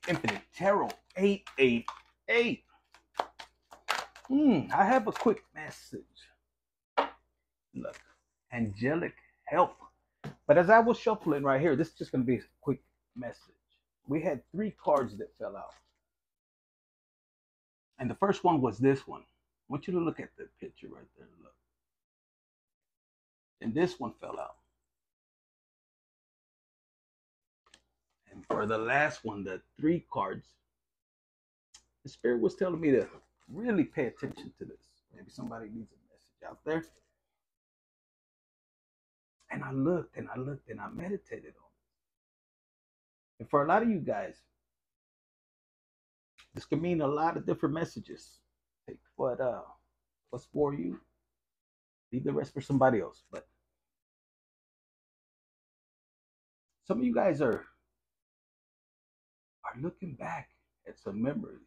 Infinite Tarot 888. I have a quick message. Look, angelic help. But as I was shuffling right here, this is just going to be a quick message. We had 3 cards that fell out. And the first one was this one. I want you to look at the picture right there. Look. And this one fell out. And for the last one, the 3 cards, the spirit was telling me to really pay attention to this. Maybe somebody needs a message out there. And I looked and I looked and I meditated on it. And for a lot of you guys, this could mean a lot of different messages. Take what's for you, leave the rest for somebody else. But some of you guys are looking back at some memories.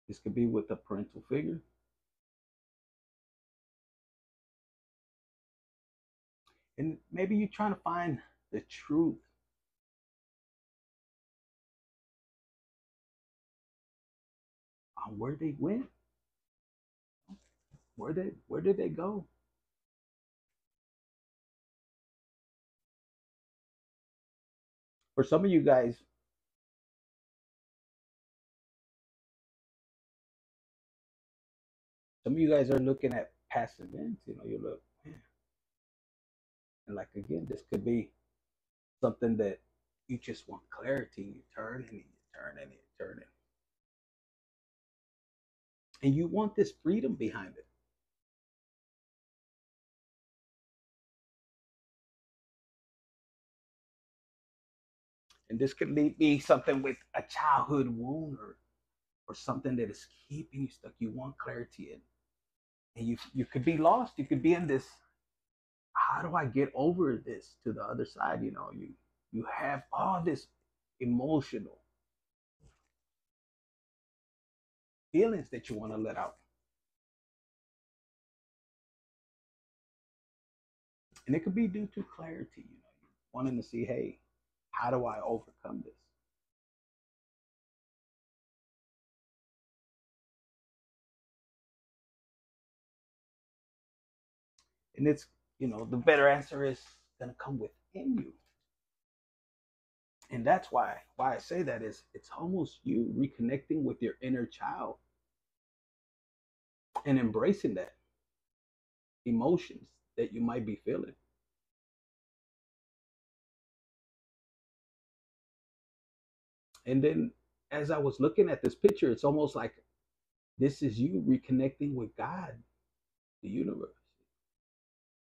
This could be with a parental figure. And maybe you're trying to find the truth on where they went. Where did they go? For some of you guys, are looking at past events. You know, you look, man. And like again, this could be something that you just want clarity. You turn and you turn and you turn it. And you want this freedom behind it. And this could be something with a childhood wound or something that is keeping you stuck. You want clarity in. And you could be lost. You could be in this, how do I get over this to the other side? You know, you have all this emotional feelings that you want to let out. And it could be due to clarity, you know, wanting to see, hey, how do I overcome this? And it's, you know, the better answer is going to come within you. And that's why I say that is it's almost you reconnecting with your inner child and embracing that emotions that you might be feeling. And then as I was looking at this picture, it's almost like this is you reconnecting with God, the universe,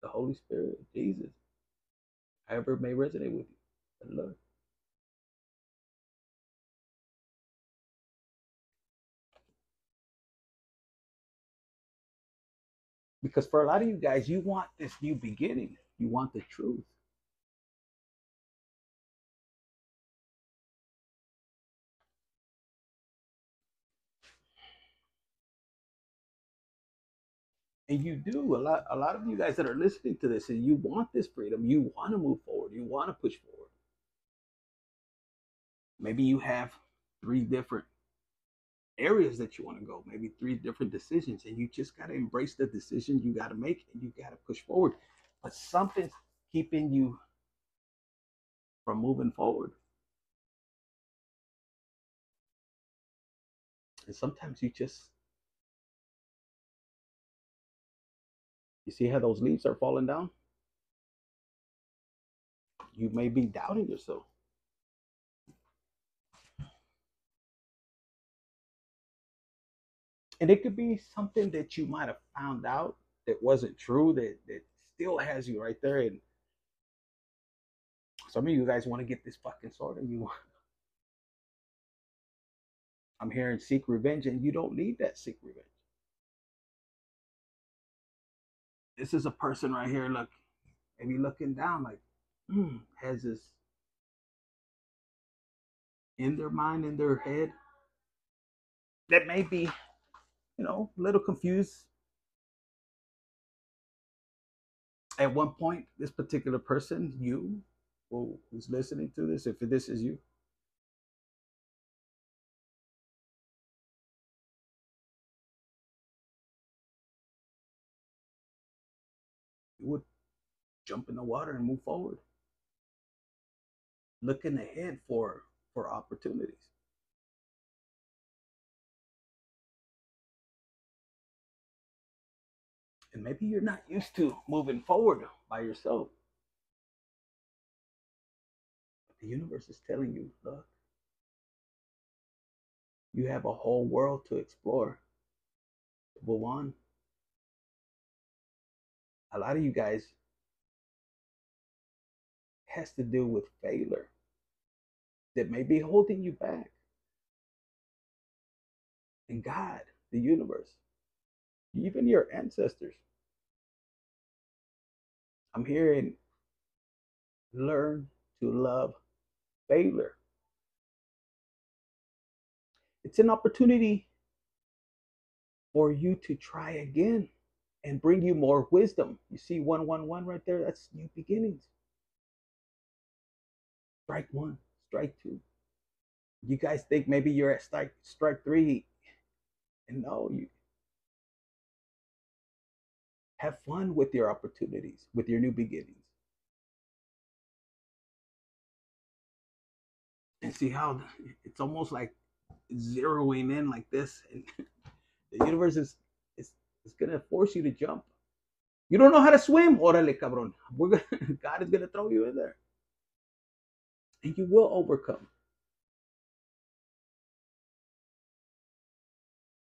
the Holy Spirit, Jesus, however it may resonate with you. But look. Because for a lot of you guys, you want this new beginning. You want the truth. And you do. A lot of you guys that are listening to this, and you want this freedom. You want to move forward. You want to push forward. Maybe you have 3 different areas that you want to go, maybe 3 different decisions, and you just got to embrace the decision you got to make, and you got to push forward. But something's keeping you from moving forward. And sometimes you see how those leaves are falling down? You may be doubting yourself. And it could be something that you might have found out that wasn't true, that still has you right there. And some of you guys want to get this fucking sorted. I'm hearing seek revenge, and you don't need that seek revenge. This is a person right here, look, maybe looking down like, has this in their mind, in their head, that may be, you know, a little confused. At one point, this particular person, you who's listening to this, if this is you, you would jump in the water and move forward, looking ahead for opportunities. And maybe you're not used to moving forward by yourself. But the universe is telling you, look, you have a whole world to explore, to move on. A lot of you guys has to do with failure that may be holding you back. And God, the universe, even your ancestors, I'm hearing, learn to love failure. It's an opportunity for you to try again and bring you more wisdom. You see 111 right there? That's new beginnings. Strike one, strike two. You guys think maybe you're at strike three, and no, you have fun with your opportunities, with your new beginnings. And see how it's almost like zeroing in like this, and the universe is gonna force you to jump. You don't know how to swim? Órale, cabrón. God is gonna throw you in there, and you will overcome.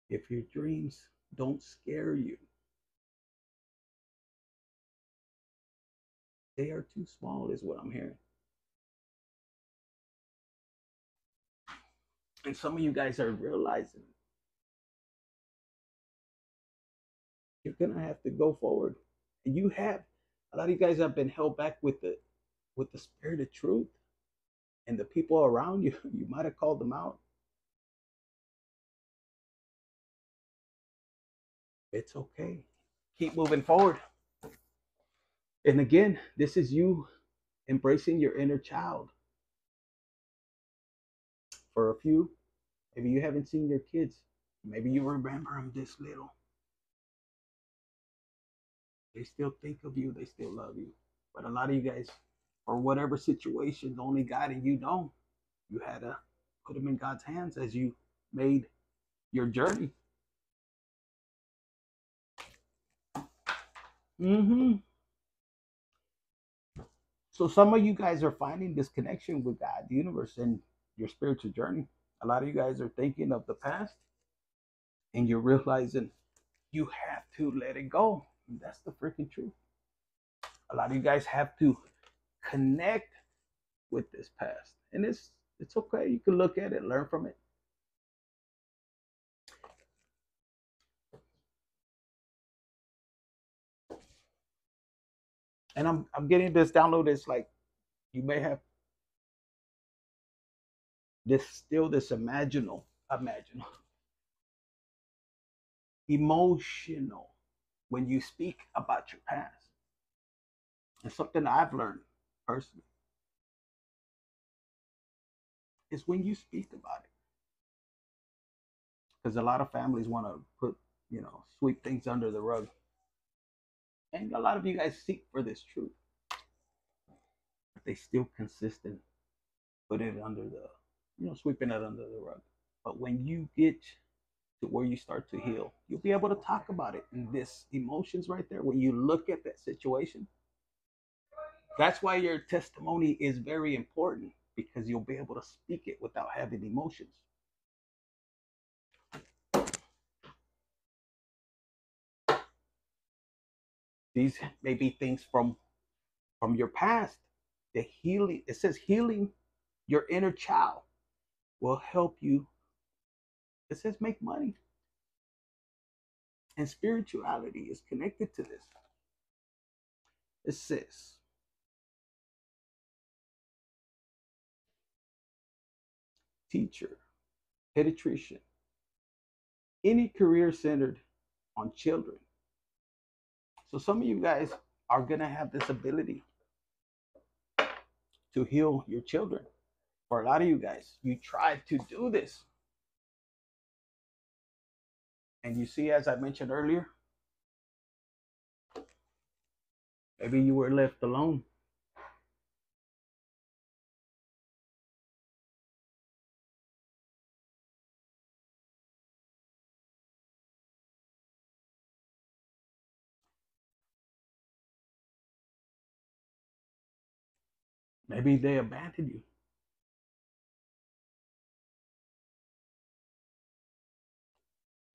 If your dreams don't scare you, they are too small, is what I'm hearing. And some of you guys are realizing you're gonna have to go forward. And you have, a lot of you guys have been held back with the spirit of truth, and the people around you, you might have called them out. It's okay. Keep moving forward. And again, this is you embracing your inner child. For a few, maybe you haven't seen your kids. Maybe you remember them this little. They still think of you. They still love you. But a lot of you guys, for whatever situation, only God and you know, you had to put them in God's hands as you made your journey. So some of you guys are finding this connection with God, the universe, and your spiritual journey. A lot of you guys are thinking of the past, and you're realizing you have to let it go. And that's the freaking truth. A lot of you guys have to connect with this past, and it's okay. You can look at it, learn from it. And I'm getting this download. It's like you may have this emotional, when you speak about your past. And something I've learned personally is when you speak about it. Because a lot of families want to put, sweep things under the rug. And a lot of you guys seek for this truth. But they still consistent, put it under the, sweeping it under the rug. But when you get to where you start to heal, you'll be able to talk about it. And this emotions right there, when you look at that situation, that's why your testimony is very important, because you'll be able to speak it without having emotions. These may be things from your past. The healing, it says healing your inner child will help you. It says make money. And spirituality is connected to this. It says, teacher, pediatrician, any career centered on children. So some of you guys are going to have this ability to heal your children. For a lot of you guys, you tried to do this. And you see, as I mentioned earlier, Maybe you were left alone. Maybe they abandoned you.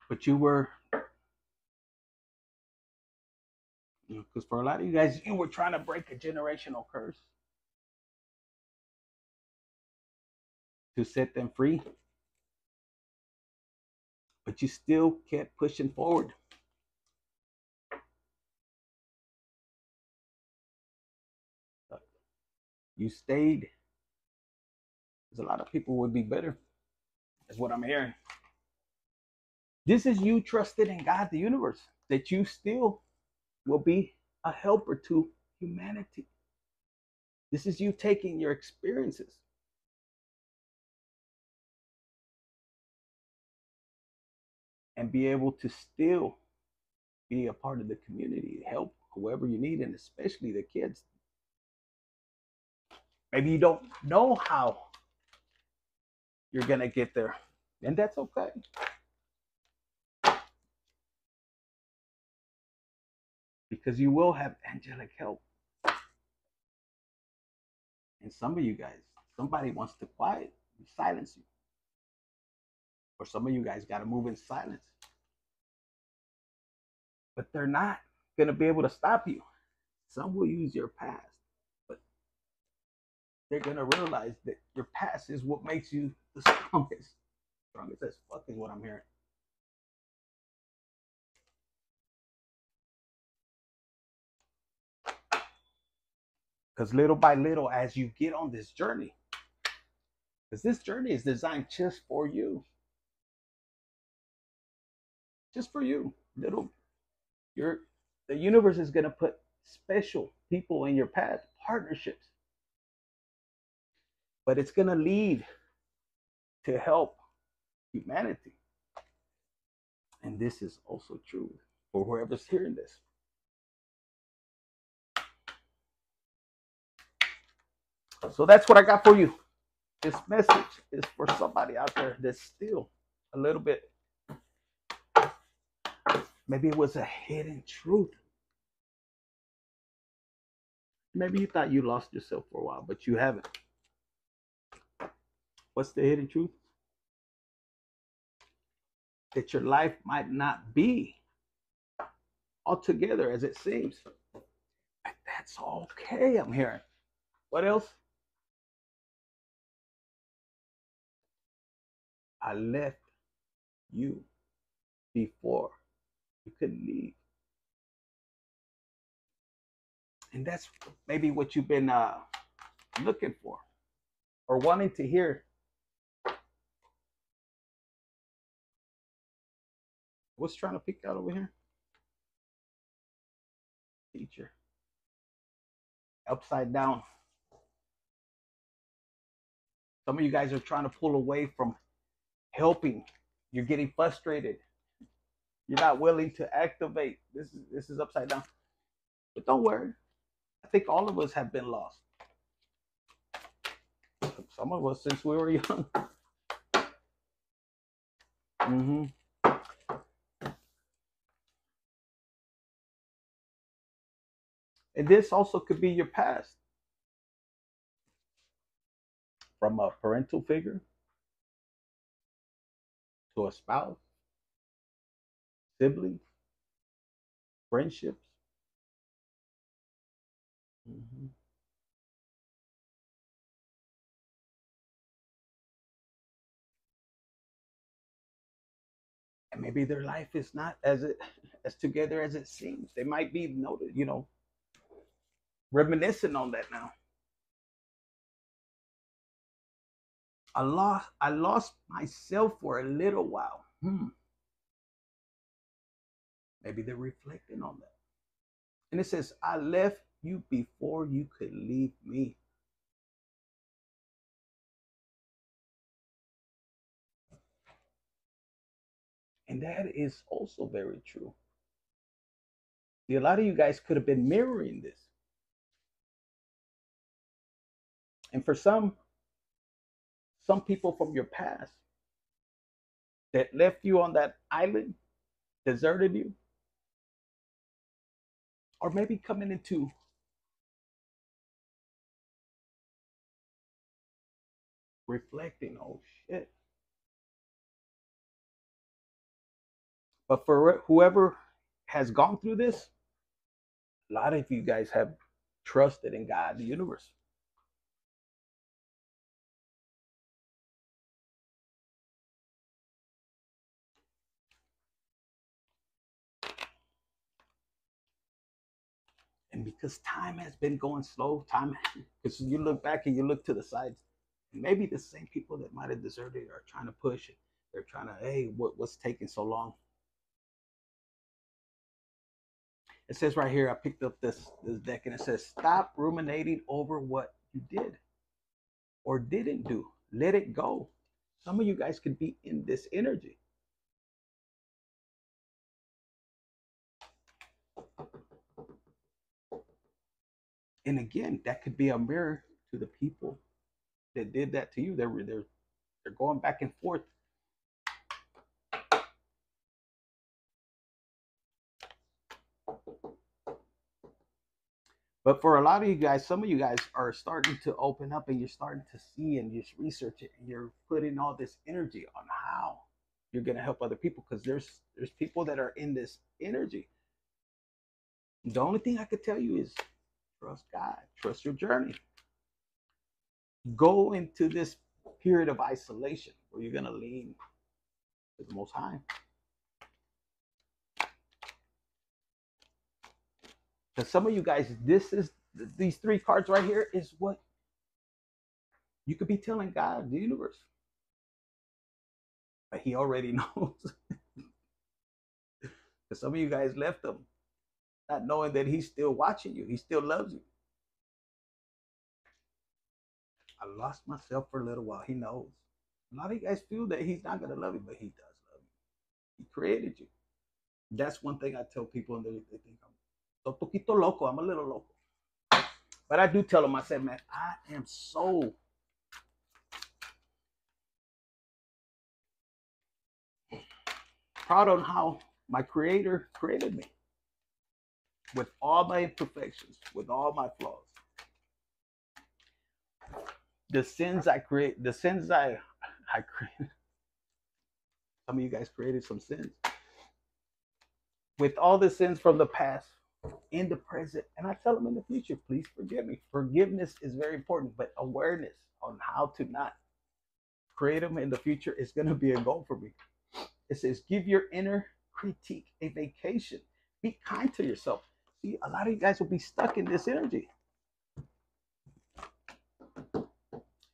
But you were, because for a lot of you guys, you were trying to break a generational curse to set them free. But you still kept pushing forward. You stayed. Because a lot of people would be bitter, is what I'm hearing. This is you trusted in God, the universe, that you still will be a helper to humanity. This is you taking your experiences and be able to still be a part of the community, help whoever you need, and especially the kids. Maybe you don't know how you're going to get there, and that's okay. Because you will have angelic help. And some of you guys, somebody wants to silence you. Or some of you guys got to move in silence. But they're not going to be able to stop you. Some will use your past, but they're going to realize that your past is what makes you the strongest. Strongest as fuck is what I'm hearing. Because little by little, as you get on this journey, because this journey is designed just for you. Just for you. The universe is going to put special people in your path, partnerships. But it's going to lead to help humanity. And this is also true for whoever's hearing this. So that's what I got for you. This message is for somebody out there that's still a little bit, maybe it was a hidden truth. Maybe you thought you lost yourself for a while, but you haven't. What's the hidden truth? That your life might not be altogether as it seems. But that's okay, I'm hearing. What else? I left you before you could leave. And that's maybe what you've been looking for or wanting to hear. What's trying to pick out over here? Teacher. Upside down. Some of you guys are trying to pull away from helping. You're getting frustrated. You're not willing to activate. This is upside down. But don't worry. I think all of us have been lost. Some of us since we were young. Mm-hmm. And this also could be your past. From a parental figure to a spouse, siblings, friendships. Mm-hmm. And maybe their life is not as together as it seems. They might be noted, reminiscing on that now. I lost myself for a little while. Maybe they're reflecting on that. And it says, I left you before you could leave me. And that is also very true. See, a lot of you guys could have been mirroring this. And for some people from your past that left you on that island, deserted you, or maybe coming into reflecting, oh shit. But for whoever has gone through this, a lot of you guys have trusted in God, the universe. And because time has been going slow, because you look back and you look to the sides, maybe the same people that might have deserted are trying to push it. They're trying to, hey, what's taking so long? It says right here, I picked up this deck, and it says, stop ruminating over what you did or didn't do. Let it go. Some of you guys could be in this energy. And again, that could be a mirror to the people that did that to you. They're going back and forth. But for a lot of you guys, some of you guys are starting to open up, and you're starting to see and just research it, and you're putting all this energy on how you're going to help other people, because there's people that are in this energy. The only thing I could tell you is trust God, trust your journey. Go into this period of isolation where you're going to lean to the Most High. Because some of you guys, these three cards right here is what you could be telling God, the universe. But He already knows. Because some of you guys left Him not knowing that He's still watching you. He still loves you. I lost myself for a little while. He knows. A lot of you guys feel that He's not going to love you, but He does love you. He created you. That's one thing I tell people, and they think I'm un poquito loco. I'm a little loco. But I do tell them, I said, man, I am so proud on how my Creator created me, with all my imperfections, with all my flaws. The sins I create, the sins I created. Some of you guys created some sins. With all the sins from the past, in the present, and I tell them in the future, please forgive me. Forgiveness is very important, but awareness on how to not create them in the future is going to be a goal for me. It says, give your inner critique a vacation. Be kind to yourself. See, a lot of you guys will be stuck in this energy.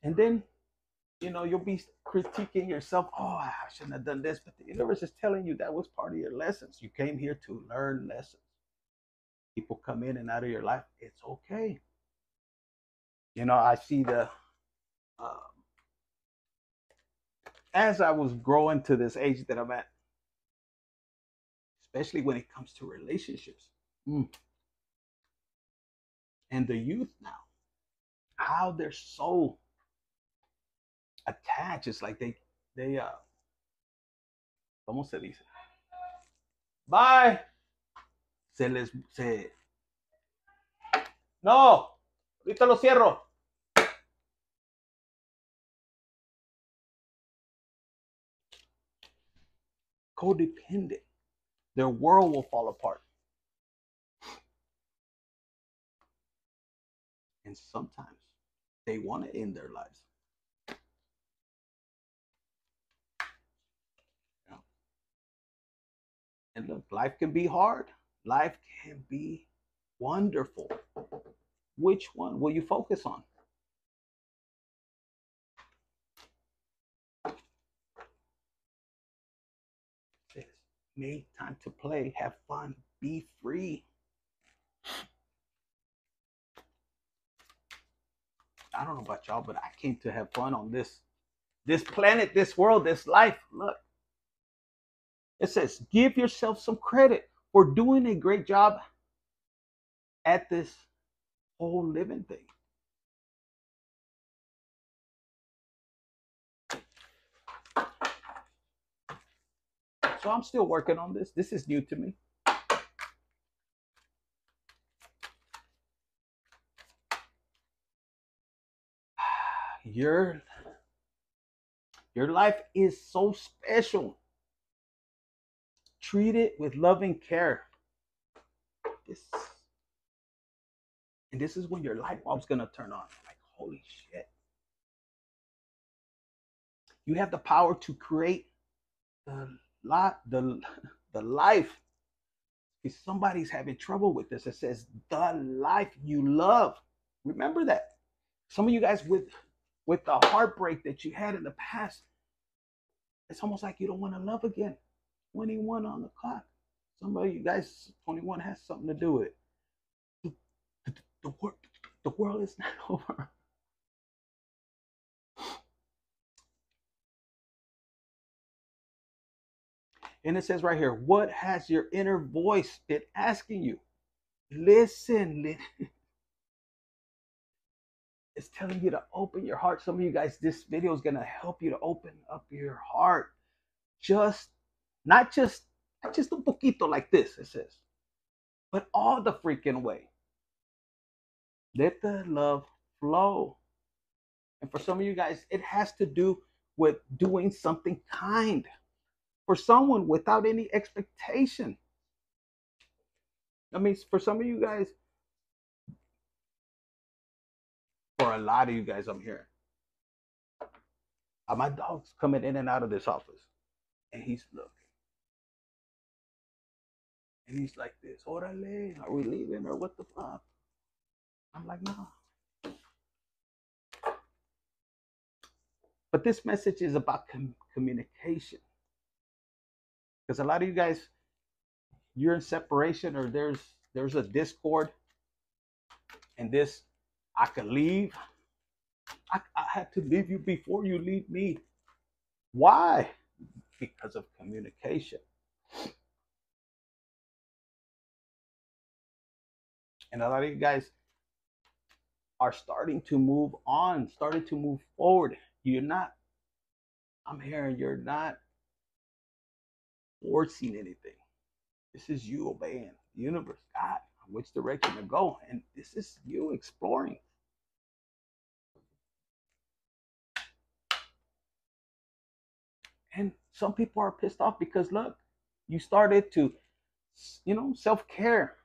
And then, you'll be critiquing yourself. Oh, I shouldn't have done this. But the universe is telling you that was part of your lessons. You came here to learn lessons. People come in and out of your life. It's okay. I see as I was growing to this age that I'm at, especially when it comes to relationships, and the youth now, how they're so attached. It's like they ¿cómo se dice? Bye. No, ahorita lo cierro. Codependent. Their world will fall apart. And sometimes they want to end their lives. And look, life can be hard. Life can be wonderful. Which one will you focus on? Make time to play, have fun, be free. I don't know about y'all, but I came to have fun on this planet, this world, this life. Look, it says, give yourself some credit for doing a great job at this whole living thing. So I'm still working on this. This is new to me. Your life is so special. Treat it with love and care. This is when your light bulb's gonna turn on. Like, holy shit. You have the power to create the life. If somebody's having trouble with this, it says the life you love. Remember that. Some of you guys with the heartbreak that you had in the past, it's almost like you don't want to love again. 21 on the clock. Some of you guys, 21 has something to do with it. The world is not over. And it says right here, what has your inner voice been asking you? Listen. It's telling you to open your heart. Some of you guys, this video is going to help you to open up your heart. Not just a poquito like this, it says, but all the freaking way. Let the love flow. And for some of you guys, it has to do with doing something kind for someone without any expectation. I mean, for some of you guys, for a lot of you guys, I'm hearing, my dog's coming in and out of this office, and he's looking. And he's like this, orale, are we leaving or what the fuck? I'm like, no. But this message is about communication. Because a lot of you guys, you're in separation, or there's a discord, and this, I could leave. I had to leave you before you leave me. Why? Because of communication. And a lot of you guys are starting to move on, starting to move forward. I'm hearing you're not forcing anything. This is you obeying the universe, God, which direction to go. And this is you exploring. And some people are pissed off because, look, you started to, self-care.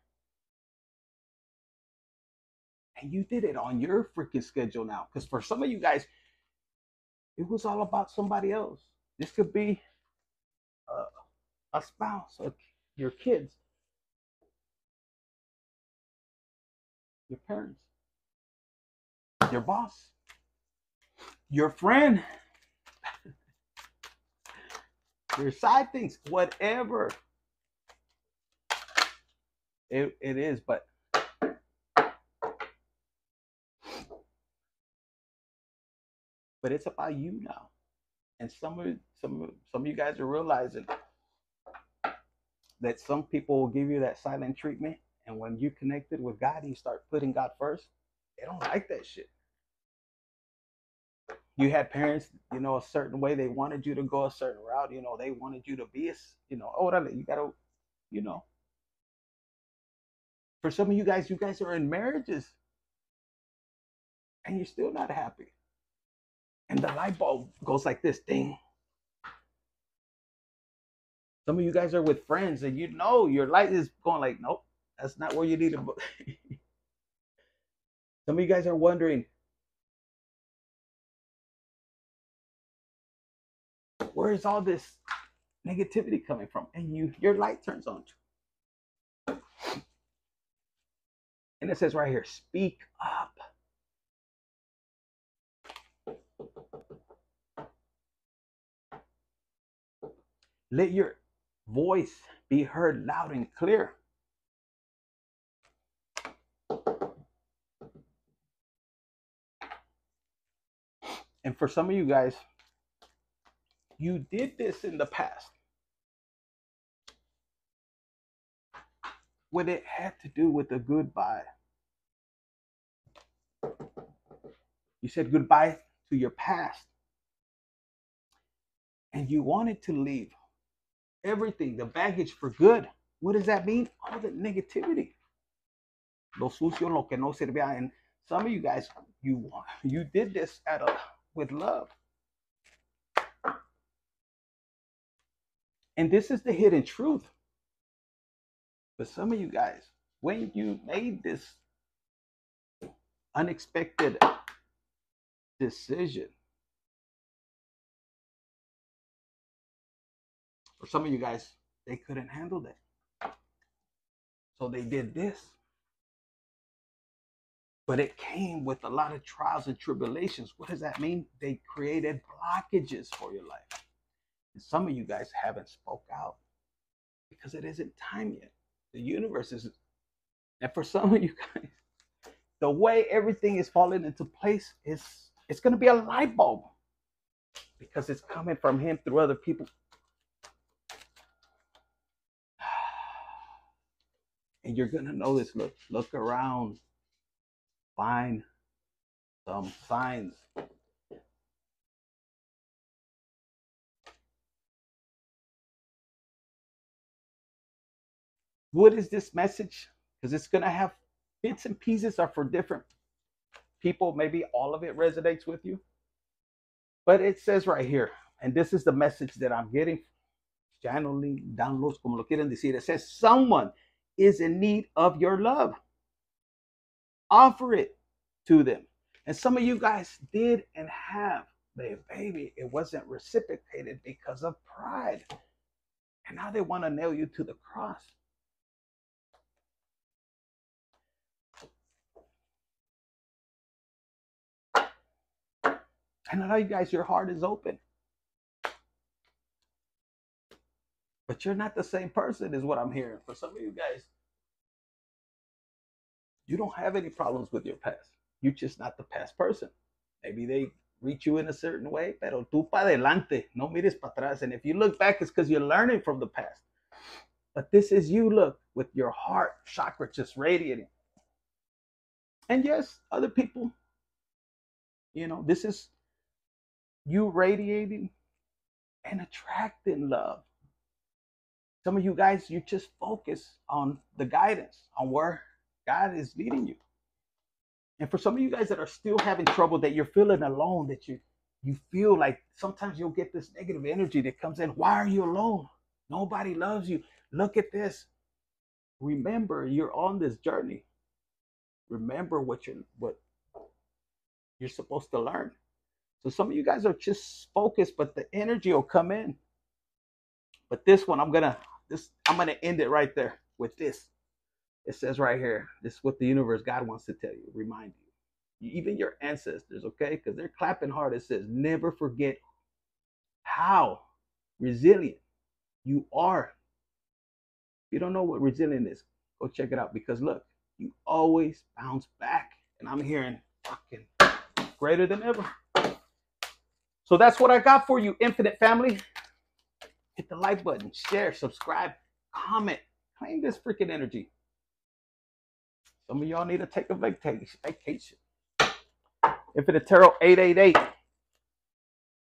And you did it on your freaking schedule now. Because for some of you guys, it was all about somebody else. This could be a spouse, or your kids, your parents, your boss, your friend, your side things, whatever it is. But it's about you now. And some of you guys are realizing that some people will give you that silent treatment, and when you connected with God and you start putting God first, they don't like that shit. You had parents, a certain way. They wanted you to go a certain route. They wanted you to be, you gotta, For some of you guys are in marriages, and you're still not happy. And the light bulb goes like this, ding. Some of you guys are with friends, and your light is going like, nope, that's not where you need to. Some of you guys are wondering, where is all this negativity coming from? And your light turns on. And it says right here, speak up. Let your voice be heard loud and clear. And for some of you guys, you did this in the past when it had to do with a goodbye. You said goodbye to your past, and you wanted to leave. everything, the baggage for good. What does that mean? All the negativity. Lo sucio, lo que no servía. And some of you guys, you did this with love. And this is the hidden truth. But some of you guys, when you made this unexpected decision, or some of you guys, they couldn't handle that. So they did this. But it came with a lot of trials and tribulations. What does that mean? They created blockages for your life. And some of you guys haven't spoke out because it isn't time yet. The universe is, and for some of you guys, the way everything is falling into place is, it's going to be a light bulb because it's coming from him through other people. And you're going to notice, look around, find some signs. What is this message? Because it's going to have bits and pieces are for different people. Maybe all of it resonates with you. But it says right here, and this is the message that I'm getting, channeling, downloads, como lo quieren decir. It says someone is in need of your love. Offer it to them. And some of you guys did and have, baby, it wasn't reciprocated because of pride. And now they want to nail you to the cross. And I know you guys, your heart is open. But you're not the same person is what I'm hearing. For some of you guys, you don't have any problems with your past. You're just not the past person. Maybe they reach you in a certain way, pero tú pa adelante, no mires para atrás. And if you look back, it's because you're learning from the past. But this is you, look, with your heart chakra just radiating. And yes, other people, you know, this is you radiating and attracting love. Some of you guys, you just focus on the guidance, on where God is leading you. And for some of you guys that are still having trouble, that you're feeling alone, that you feel like sometimes you'll get this negative energy that comes in. Why are you alone? Nobody loves you. Look at this. Remember, you're on this journey. Remember what you're supposed to learn. So some of you guys are just focused, but the energy will come in. But this one, I'm gonna end it right there with this. It says right here, this is what the universe, God wants to tell you, remind you. Even your ancestors, okay? Because they're clapping hard. It says, never forget how resilient you are. If you don't know what resilient is, go check it out. Because look, you always bounce back. And I'm hearing fucking greater than ever. So that's what I got for you, Infinite Family. Hit the like button, share, subscribe, comment, claim this freaking energy. Some of y'all need to take a vacation. Infinite Tarot 888.